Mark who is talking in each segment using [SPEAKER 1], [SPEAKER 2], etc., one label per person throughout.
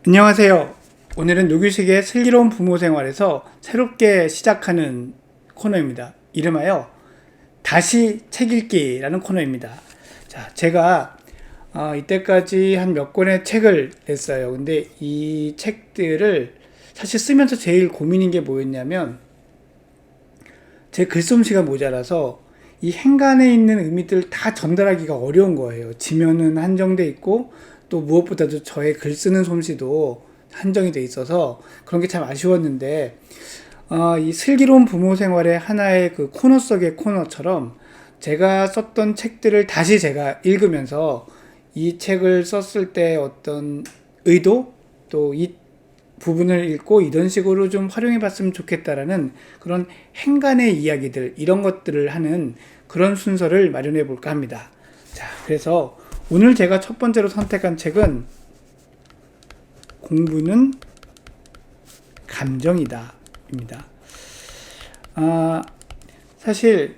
[SPEAKER 1] 안녕하세요. 오늘은 노규식의 슬기로운 부모 생활에서 새롭게 시작하는 코너입니다. 이름하여 다시 책 읽기라는 코너입니다. 자, 제가 이때까지 한 몇 권의 책을 냈어요. 근데 이 책들을 사실 쓰면서 제일 고민인 게 뭐였냐면 제 글솜씨가 모자라서 이 행간에 있는 의미들을 다 전달하기가 어려운 거예요. 지면은 한정돼 있고 또 무엇보다도 저의 글 쓰는 솜씨도 한정이 돼 있어서 그런 게 참 아쉬웠는데 이 슬기로운 부모 생활의 하나의 그 코너 속의 코너처럼 제가 썼던 책들을 다시 제가 읽으면서 이 책을 썼을 때 어떤 의도 또 이 부분을 읽고 이런 식으로 좀 활용해 봤으면 좋겠다라는 그런 행간의 이야기들 이런 것들을 하는 그런 순서를 마련해 볼까 합니다. 자, 그래서 오늘 제가 첫 번째로 선택한 책은 공부는 감정이다 입니다. 사실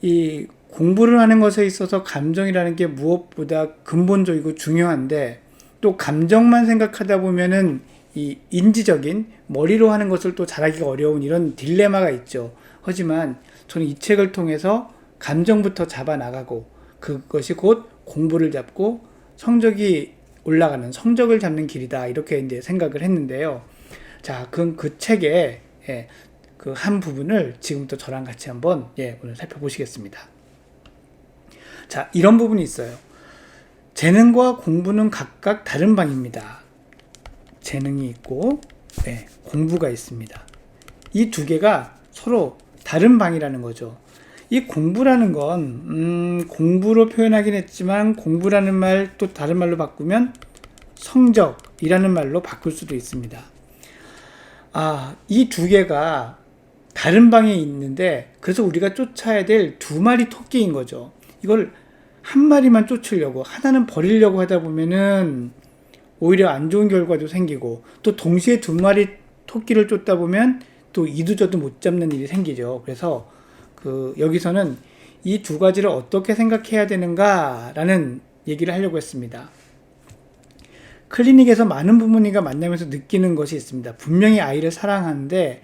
[SPEAKER 1] 이 공부를 하는 것에 있어서 감정이라는 게 무엇보다 근본적이고 중요한데 또 감정만 생각하다 보면은 이 인지적인 머리로 하는 것을 또 잘하기가 어려운 이런 딜레마가 있죠. 하지만 저는 이 책을 통해서 감정부터 잡아 나가고 그것이 곧 공부를 잡고 성적이 올라가는 성적을 잡는 길이다 이렇게 이제 생각을 했는데요. 자, 그럼 그 책의 그 한 부분을 지금부터 저랑 같이 한번 오늘 살펴보시겠습니다. 자, 이런 부분이 있어요. 재능과 공부는 각각 다른 방입니다. 재능이 있고 공부가 있습니다. 이 두 개가 서로 다른 방이라는 거죠. 이 공부라는 건 공부로 표현하긴 했지만 공부라는 말 또 다른 말로 바꾸면 성적이라는 말로 바꿀 수도 있습니다. 이 두 개가 다른 방에 있는데 그래서 우리가 쫓아야 될 두 마리 토끼인 거죠. 이걸 한 마리만 쫓으려고 하나는 버리려고 하다 보면은 오히려 안 좋은 결과도 생기고 또 동시에 두 마리 토끼를 쫓다 보면 또 이도저도 못 잡는 일이 생기죠. 그래서 여기서는 이 두 가지를 어떻게 생각해야 되는가라는 얘기를 하려고 했습니다. 클리닉에서 많은 부모님과 만나면서 느끼는 것이 있습니다. 분명히 아이를 사랑하는데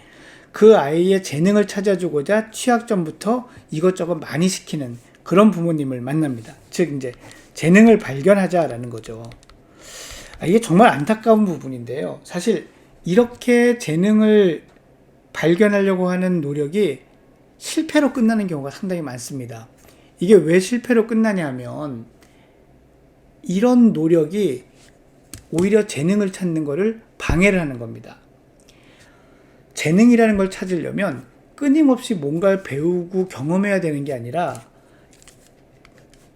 [SPEAKER 1] 그 아이의 재능을 찾아주고자 취약점부터 이것저것 많이 시키는 그런 부모님을 만납니다. 즉 이제 재능을 발견하자라는 거죠. 이게 정말 안타까운 부분인데요. 사실 이렇게 재능을 발견하려고 하는 노력이 실패로 끝나는 경우가 상당히 많습니다. 이게 왜 실패로 끝나냐면 이런 노력이 오히려 재능을 찾는 것을 방해를 하는 겁니다. 재능이라는 걸 찾으려면 끊임없이 뭔가를 배우고 경험해야 되는 게 아니라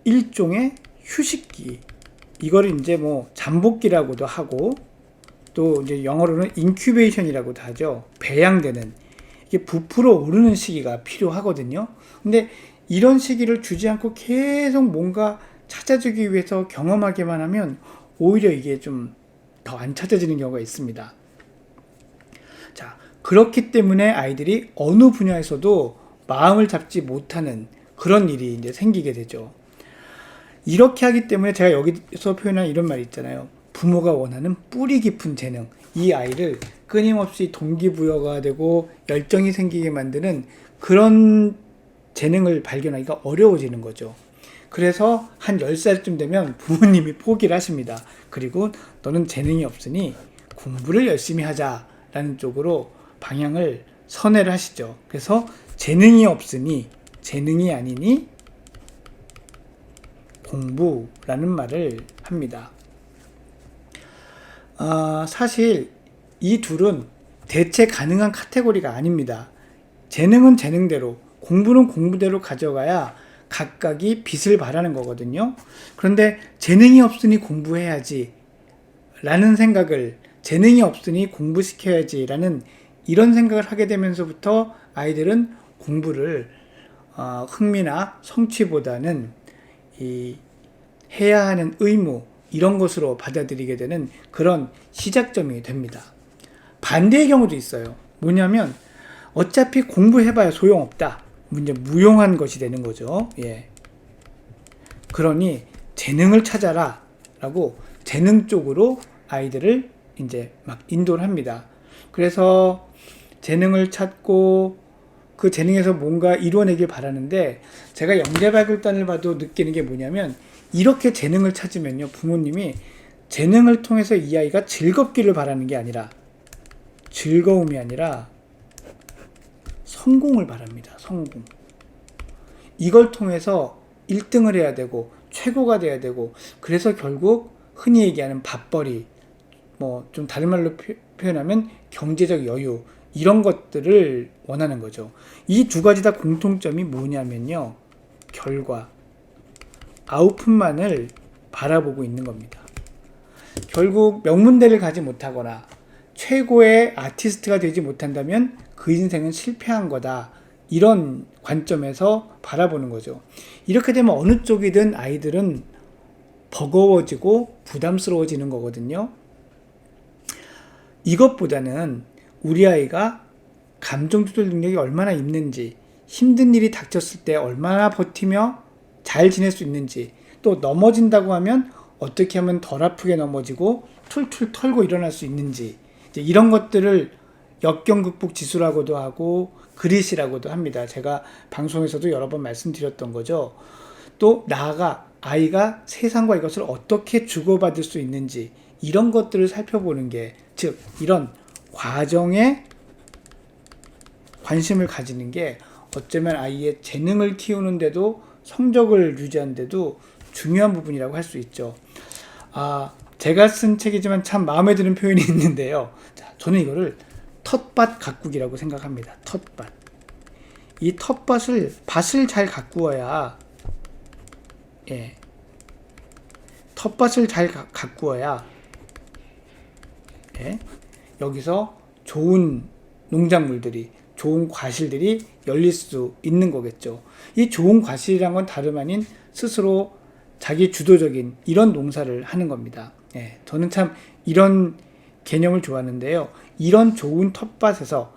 [SPEAKER 1] 일종의 휴식기, 이거를 이제 뭐 잠복기라고도 하고 또 이제 영어로는 인큐베이션이라고도 하죠. 배양되는, 이게 부풀어 오르는 시기가 필요하거든요. 근데 이런 시기를 주지 않고 계속 뭔가 찾아주기 위해서 경험하기만 하면 오히려 이게 좀 더 안 찾아지는 경우가 있습니다. 자, 그렇기 때문에 아이들이 어느 분야에서도 마음을 잡지 못하는 그런 일이 이제 생기게 되죠. 이렇게 하기 때문에 제가 여기서 표현한 이런 말이 있잖아요. 부모가 원하는 뿌리 깊은 재능, 이 아이를 끊임없이 동기부여가 되고 열정이 생기게 만드는 그런 재능을 발견하기가 어려워지는 거죠. 그래서 한 10살쯤 되면 부모님이 포기를 하십니다. 그리고 너는 재능이 없으니 공부를 열심히 하자라는 쪽으로 방향을 선회를 하시죠. 그래서 재능이 없으니, 재능이 아니니 공부라는 말을 합니다. 사실 이 둘은 대체 가능한 카테고리가 아닙니다. 재능은 재능대로, 공부는 공부대로 가져가야 각각이 빛을 발하는 거거든요. 그런데 재능이 없으니 공부해야지 라는 생각을, 재능이 없으니 공부시켜야지 라는 이런 생각을 하게 되면서부터 아이들은 공부를 흥미나 성취보다는 이 해야 하는 의무 이런 것으로 받아들이게 되는 그런 시작점이 됩니다. 반대의 경우도 있어요. 뭐냐면 어차피 공부해봐야 소용없다. 이제 무용한 것이 되는 거죠. 그러니 재능을 찾아라 라고 재능 쪽으로 아이들을 이제 막 인도를 합니다. 그래서 재능을 찾고 그 재능에서 뭔가 이루어내길 바라는데, 제가 영재발굴단을 봐도 느끼는 게 뭐냐면, 이렇게 재능을 찾으면요, 부모님이 재능을 통해서 이 아이가 즐겁기를 바라는 게 아니라, 즐거움이 아니라 성공을 바랍니다. 성공. 이걸 통해서 1등을 해야 되고 최고가 돼야 되고, 그래서 결국 흔히 얘기하는 밥벌이, 뭐 좀 다른 말로 표현하면 경제적 여유, 이런 것들을 원하는 거죠. 이 두 가지 다 공통점이 뭐냐면요, 결과, 아웃풋만을 바라보고 있는 겁니다. 결국 명문대를 가지 못하거나 최고의 아티스트가 되지 못한다면 그 인생은 실패한 거다, 이런 관점에서 바라보는 거죠. 이렇게 되면 어느 쪽이든 아이들은 버거워지고 부담스러워지는 거거든요. 이것보다는 우리 아이가 감정 조절 능력이 얼마나 있는지, 힘든 일이 닥쳤을 때 얼마나 버티며 잘 지낼 수 있는지, 또 넘어진다고 하면 어떻게 하면 덜 아프게 넘어지고 툴툴 털고 일어날 수 있는지, 이제 이런 것들을 역경극복 지수라고도 하고 그릿이라고도 합니다. 제가 방송에서도 여러 번 말씀드렸던 거죠. 또 나아가 아이가 세상과 이것을 어떻게 주고받을 수 있는지, 이런 것들을 살펴보는 게, 즉 이런 과정에 관심을 가지는 게 어쩌면 아이의 재능을 키우는데도, 성적을 유지하는데도 중요한 부분이라고 할 수 있죠. 제가 쓴 책이지만 참 마음에 드는 표현이 있는데요. 자, 저는 이거를 텃밭 가꾸기라고 생각합니다. 텃밭. 이 밭을 잘 가꾸어야, 텃밭을 잘 가꾸어야, 여기서 좋은 농작물들이, 좋은 과실들이 열릴 수 있는 거겠죠. 이 좋은 과실이란 건 다름 아닌 스스로 자기 주도적인 이런 농사를 하는 겁니다. 저는 참 이런 개념을 좋아하는데요. 이런 좋은 텃밭에서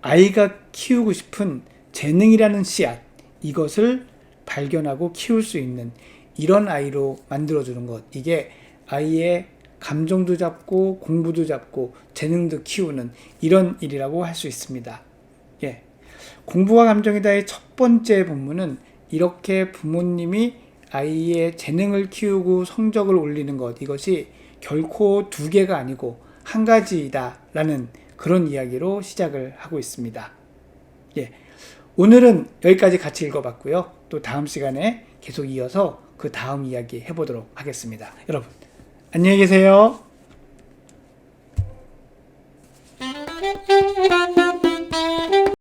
[SPEAKER 1] 아이가 키우고 싶은 재능이라는 씨앗, 이것을 발견하고 키울 수 있는 이런 아이로 만들어주는 것, 이게 아이의 감정도 잡고 공부도 잡고 재능도 키우는 이런 일이라고 할 수 있습니다. 공부와 감정이다의 첫 번째 본문은 이렇게 부모님이 아이의 재능을 키우고 성적을 올리는 것, 이것이 결코 두 개가 아니고 한 가지이다 라는 그런 이야기로 시작을 하고 있습니다. 오늘은 여기까지 같이 읽어봤고요. 또 다음 시간에 계속 이어서 그 다음 이야기 해보도록 하겠습니다. 여러분 안녕히 계세요.